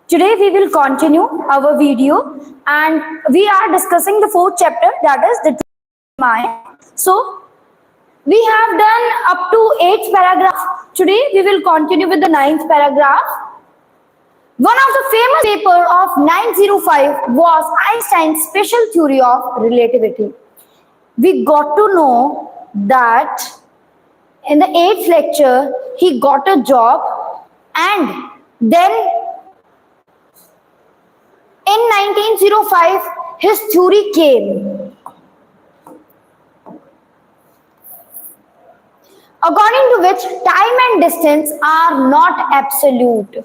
Today we will continue our video and we are discussing the fourth chapter, that is the mind. So we have done up to 8th paragraph. Today we will continue with the 9th paragraph. One of the famous paper of 905 was Einstein's special theory of relativity. We got to know that in the 8th lecture he got a job and then in 1905 his theory came. According to which time and distance are not absolute.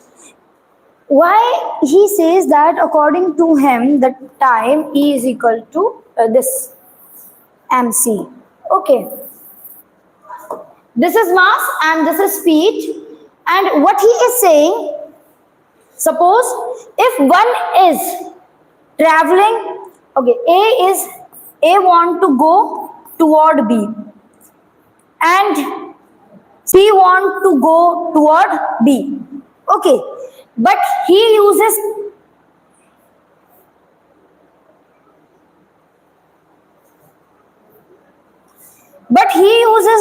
Why he says that according to him the time E is equal to this mc. Okay. This is mass and this is speed. And what he is saying, suppose if one is traveling, okay, A want to go toward B and C want to go toward B. Okay, but he uses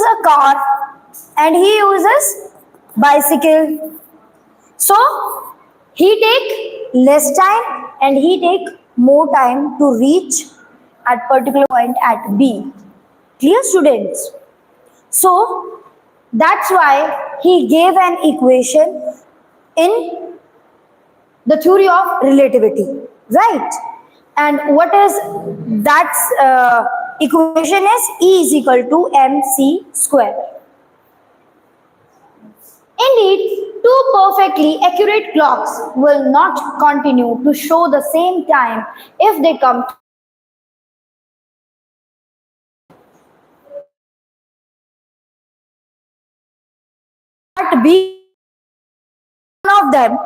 a car and he uses bicycle. So he take less time and he take more time to reach at particular point at B. Clear, students? So that's why he gave an equation in the theory of relativity, right? And what is that equation is E is equal to mc square. Indeed, two perfectly accurate clocks will not continue to show the same time if they come at B. One of them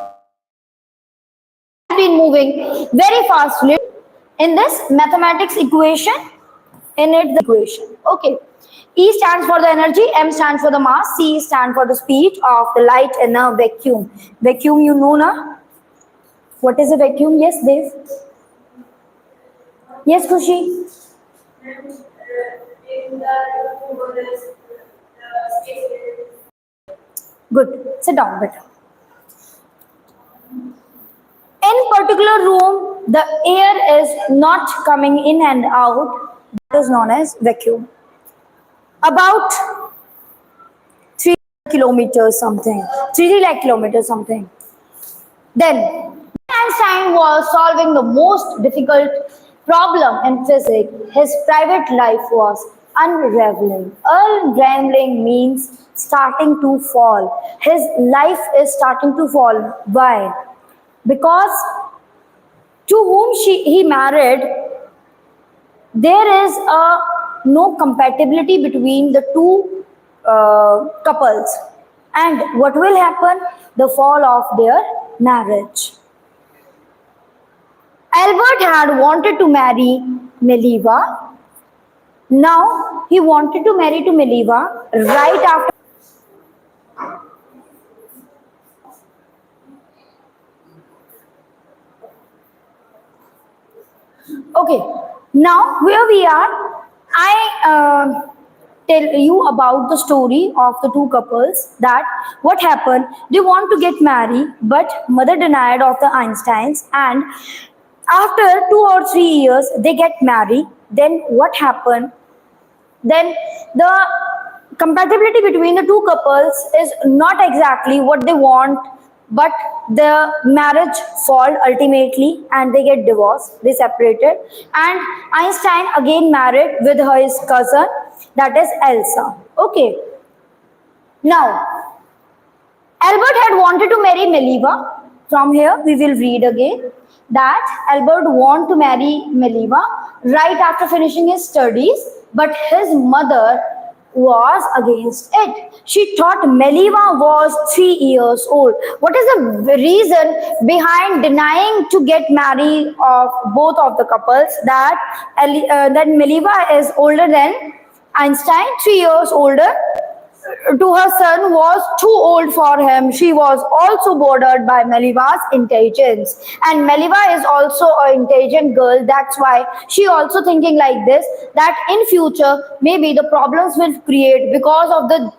has been moving very fastly in this mathematics equation, in its equation. Okay. E stands for the energy, M stands for the mass, C stands for the speed of the light in a vacuum. Vacuum, you know na? What is a vacuum? Yes, Dev. Yes, Khushi. Good. Sit down, better. In particular room, the air is not coming in and out. That is known as vacuum. About 3 kilometers something, 3 lakh kilometers something. Then Einstein was solving the most difficult problem in physics. His private life was unraveling. Unraveling means starting to fall. His life is starting to fall. Why? Because to whom he married, there is no compatibility between the two couples. And what will happen? The fall of their marriage. Albert had wanted to marry Mileva. Now he wanted to marry to Mileva right after. Okay, now where we are, I tell you about the story of the two couples, that what happened. They want to get married, but mother denied of the Einsteins, and after 2 or 3 years they get married. Then what happened? Then the compatibility between the two couples is not exactly what they want, but the marriage fall ultimately and they get divorced, they separated, and Einstein again married with his cousin, that is Elsa. Okay. Now, Albert had wanted to marry Mileva. From here we will read again that Albert wanted to marry Mileva right after finishing his studies, but his mother was against it. She thought Mileva was 3 years old. What is the reason behind denying to get married of both of the couples? That Mileva is older than Einstein, 3 years older to her son was too old for him. She was also bordered by Meliva's intelligence. And Meliva is also an intelligent girl. That's why she also thinking like this, that in future maybe the problems will create because of the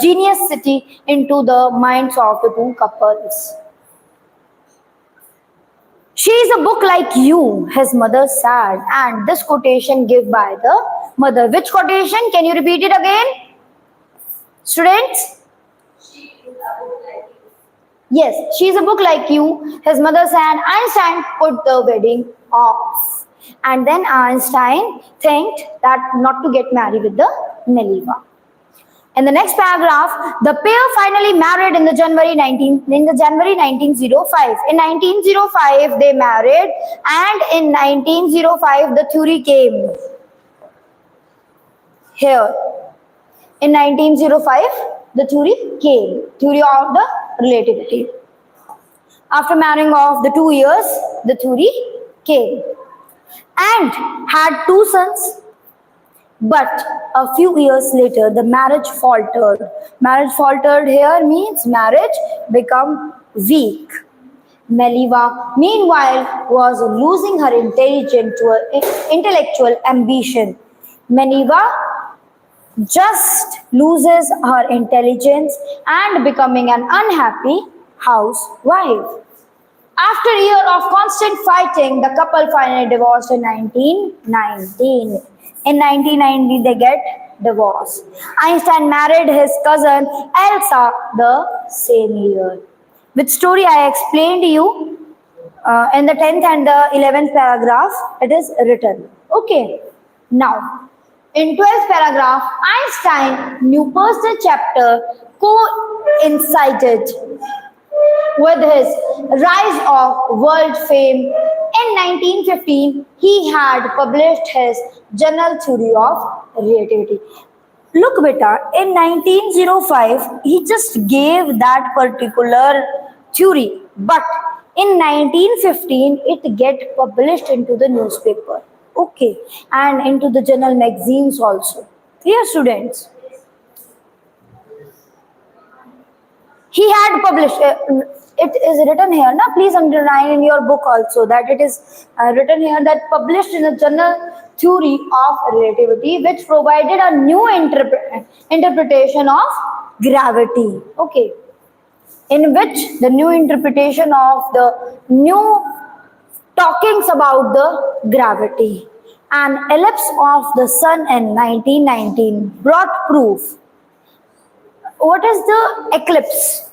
genius city into the minds of the two couples. She is a book like you, his mother said. And this quotation given by the mother. Which quotation? Can you repeat it again? Students? Yes, she's a book like you. His mother said Einstein put the wedding off. And then Einstein thanked that not to get married with the Neliva. In the next paragraph, the pair finally married in the January 1905. In 1905, they married, and in 1905, the theory came here. In 1905, the theory came, theory of the relativity. After marrying off the 2 years, the theory came and had two sons. But a few years later, the marriage faltered. Marriage faltered here means marriage become weak. Meliva, meanwhile, was losing her intellectual ambition. Meliva just loses her intelligence and becoming an unhappy housewife. After a year of constant fighting, the couple finally divorced in 1919. In 1990, they get divorced. Einstein married his cousin Elsa the same year. Which story I explained to you in the 10th and the 11th paragraph, it is written. Okay. Now, in 12th paragraph, Einstein new personal chapter coincided with his rise of world fame. In 1915, he had published his General Theory of Relativity. Look, beta, in 1905, he just gave that particular theory, but in 1915, it get published into the newspaper. Okay, and into the journal magazines also. Clear, students? He had published, it is written here, now please underline in your book also that it is written here that published in a General Theory of Relativity, which provided a new interpretation of gravity. Okay, in which the new interpretation of the new talkings about the gravity. An ellipse of the sun in 1919 brought proof. What is the eclipse?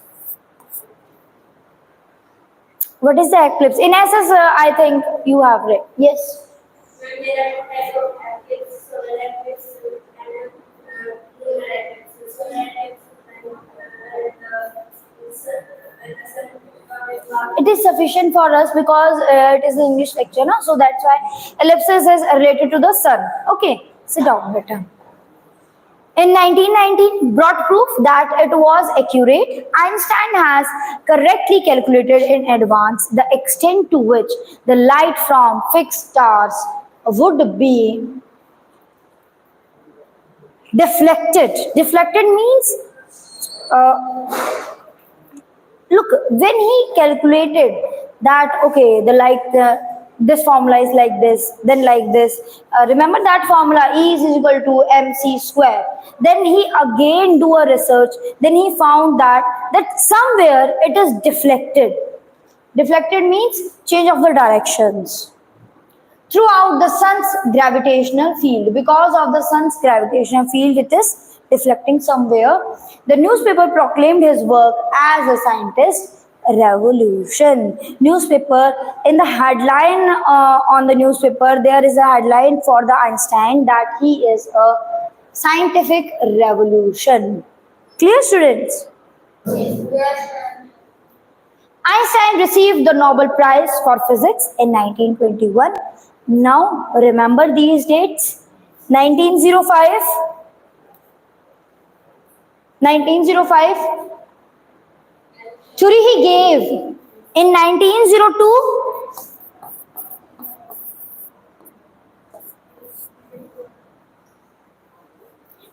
What is the eclipse? In SS, I think you have read. Yes. It is sufficient for us because it is an English lecture, no? So that's why ellipsis is related to the sun. Okay, sit down, better. In 1919, brought proof that it was accurate. Einstein has correctly calculated in advance the extent to which the light from fixed stars would be deflected. Deflected means, look, when he calculated that, okay, this formula is like this, then like this. Remember that formula, E is equal to mc square. Then he again do a research. Then he found that somewhere it is deflected. Deflected means change of the directions throughout the sun's gravitational field. Because of the sun's gravitational field, it is deflecting somewhere. The newspaper proclaimed his work as a scientist revolution. Newspaper, in the headline on the newspaper, there is a headline for the Einstein that he is a scientific revolution. Clear, students? Yes. Einstein received the Nobel Prize for Physics in 1921. Now, remember these dates? 1905. 1905. Theory he gave in 1902.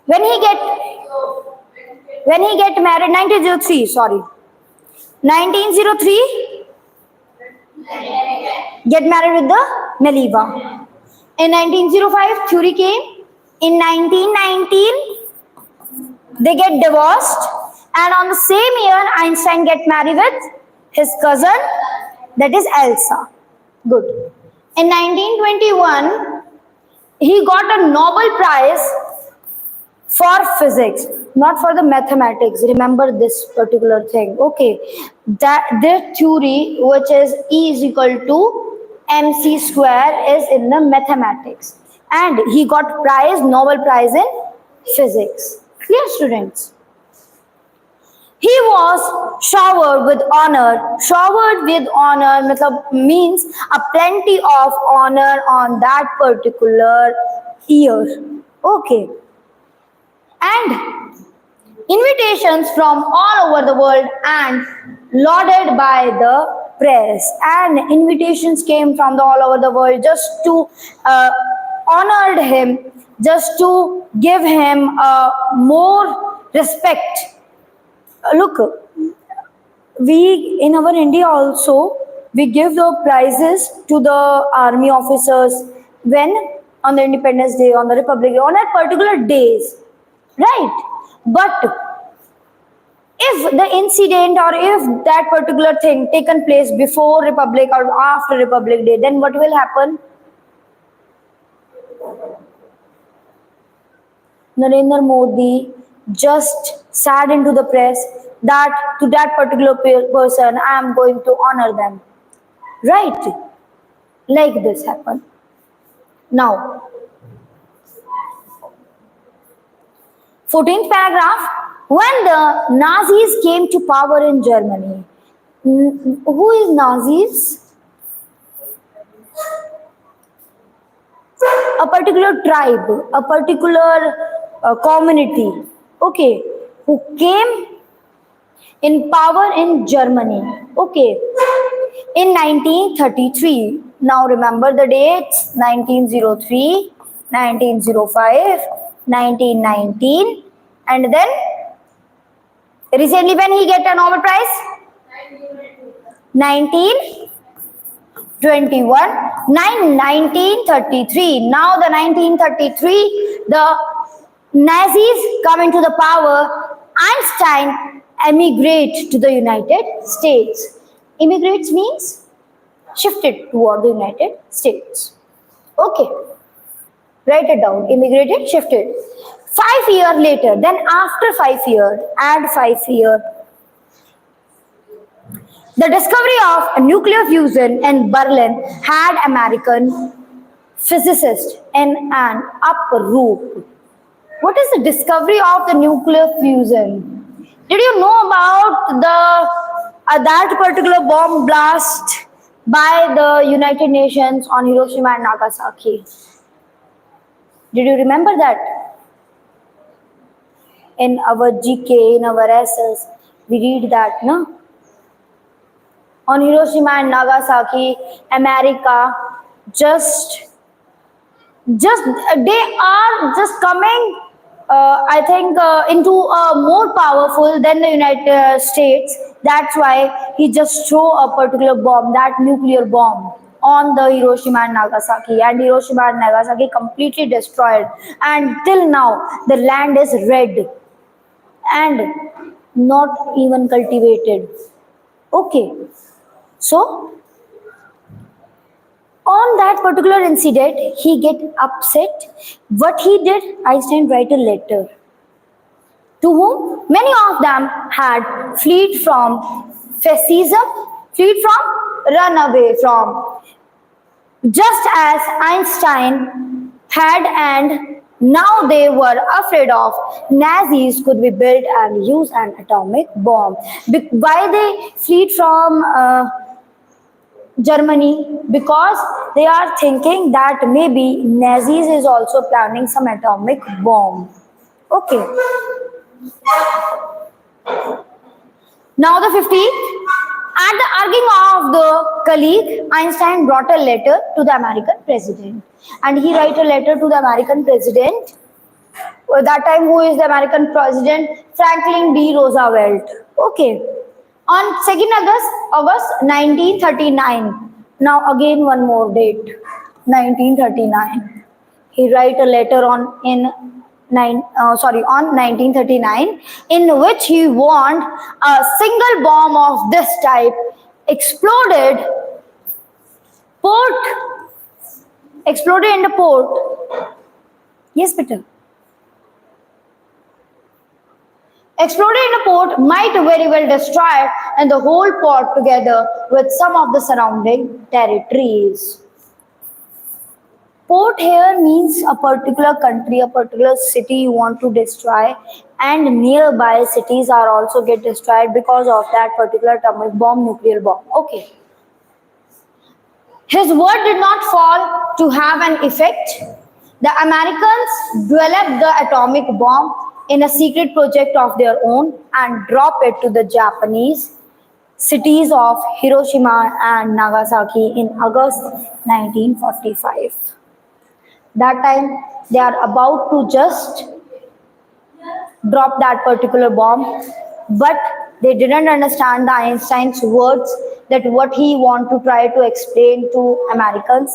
When he get when he get married, 1903, sorry. 1903, get married with the Meleva. In 1905, Curie came. In 1919, they get divorced. And on the same year, Einstein get married with his cousin, that is Elsa. Good. In 1921, he got a Nobel Prize for physics, not for the mathematics. Remember this particular thing. Okay, that their theory, which is E is equal to mc square, is in the mathematics, and he got Nobel Prize in physics. Clear, students? He was showered with honor. Showered with honor means a plenty of honor on that particular year. Okay. And invitations from all over the world and lauded by the press. And invitations came from all over the world just to honor him, just to give him more respect. Look, we in our India also, we give the prizes to the army officers when on the Independence Day, on the Republic Day, on that particular days, right? But if the incident or if that particular thing taken place before Republic or after Republic Day, then what will happen? Narendra Modi just said into the press that to that particular person I am going to honor them, right? Like this happened. Now 14th paragraph, when the Nazis came to power in Germany. Who is Nazis? A particular tribe, a particular community, okay, who came in power in Germany, okay, in 1933. Now remember the dates: 1903, 1905, 1919, and then recently when he get a Nobel Prize? 1921, 1933. Now the 1933, the Nazis come into the power. Einstein emigrate to the United States. Immigrates means shifted toward the United States. Okay, write it down. Immigrated, shifted. 5 years later, then after 5 years, add 5 years, the discovery of nuclear fusion in Berlin had American physicists in an uproar. What is the discovery of the nuclear fusion? Did you know about that particular bomb blast by the United Nations on Hiroshima and Nagasaki? Did you remember that? In our GK, in our SS, we read that, no? On Hiroshima and Nagasaki, America they are just coming, I think, into more powerful than the United States. That's why he just threw a particular bomb, that nuclear bomb, on the Hiroshima and Nagasaki, and Hiroshima and Nagasaki completely destroyed. And till now, the land is red and not even cultivated. Okay, so on that particular incident, he get upset. What he did, Einstein write a letter to whom many of them had fled from fascism, fled from, run away from, just as Einstein had, and now they were afraid of Nazis could be built and use an atomic bomb. Why they fled from Germany? Because they are thinking that maybe Nazis is also planning some atomic bomb. Okay. Now the 15th. At the urging of the colleague, Einstein brought a letter to the American president. And he wrote a letter to the American president That time, who is the American president? Franklin D. Roosevelt. Okay. On 2nd August 1939. Now again one more date. 1939. He write a letter on 1939, in which he warned a single bomb of this type exploded port exploded in the port. Yes, Peter. Exploded in a port might very well destroy and the whole port together with some of the surrounding territories. Port here means a particular country, a particular city you want to destroy, and nearby cities are also get destroyed because of that particular atomic bomb, nuclear bomb. Okay. His word did not fall to have an effect. The Americans developed the atomic bomb in a secret project of their own and dropped it to the Japanese cities of Hiroshima and Nagasaki in August 1945. That time they are about to just drop that particular bomb, but they didn't understand the Einstein's words, that what he want to try to explain to Americans.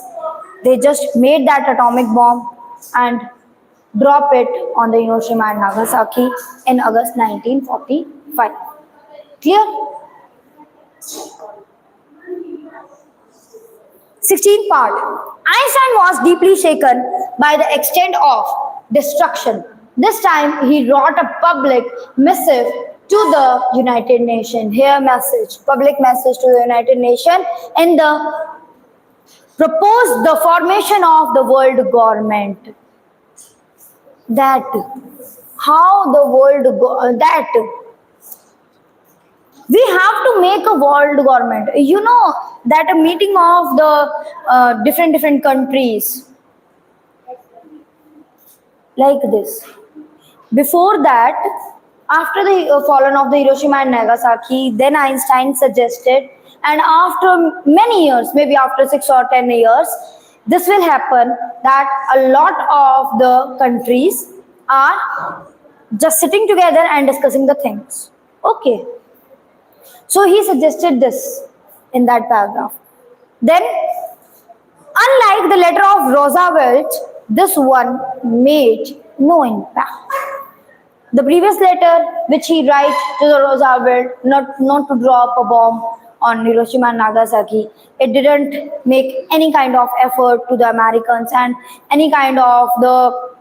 They just made that atomic bomb and drop it on the Hiroshima and Nagasaki in August 1945. Clear? 16th part. Einstein was deeply shaken by the extent of destruction. This time he wrote a public missive to the United Nations. Here message, public message to the United Nations, and proposed the formation of the world government. That how the world that we have to make a world government. You know that a meeting of the different countries like this. Before that, after the fallen of the Hiroshima and Nagasaki, then Einstein suggested, and after many years, maybe after 6 or 10 years, this will happen that a lot of the countries are just sitting together and discussing the things. Okay. So he suggested this in that paragraph. Then, unlike the letter of Roosevelt, this one made no impact. The previous letter which he wrote to the Roosevelt not to drop a bomb on Hiroshima and Nagasaki, it didn't make any kind of effort to the Americans and any kind of the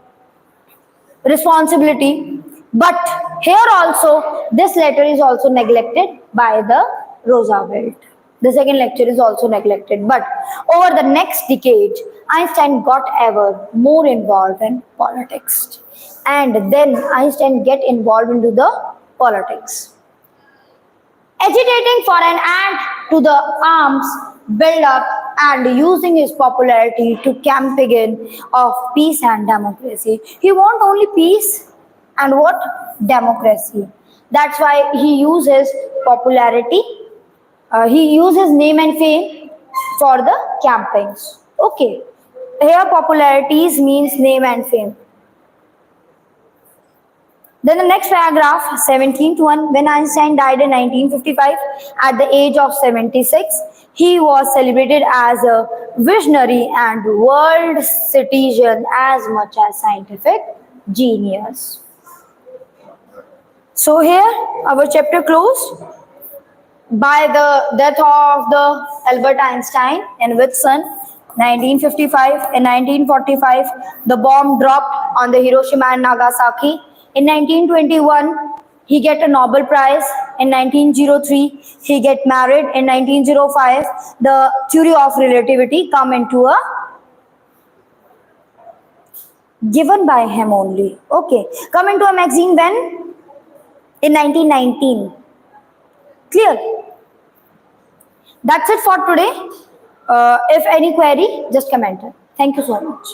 responsibility. But here also, this letter is also neglected by the Roosevelt. The second lecture is also neglected. But over the next decade, Einstein got ever more involved in politics. And then Einstein get involved into the politics. Agitating for an end to the arms build-up and using his popularity to campaign of peace and democracy. He want only peace and what? Democracy. That's why he uses popularity. He uses name and fame for the campaigns. Okay. Here popularities means name and fame. Then the next paragraph, 17th one, when Einstein died in 1955 at the age of 76, he was celebrated as a visionary and world citizen as much as scientific genius. So here our chapter closed by the death of the Albert Einstein in which son 1955. In 1945, the bomb dropped on the Hiroshima and Nagasaki. In 1921, he get a Nobel Prize. In 1903, he get married. In 1905, the theory of relativity come into a given by him only. Okay, come into a magazine when? In 1919. Clear? That's it for today. If any query, just comment it. Thank you so much.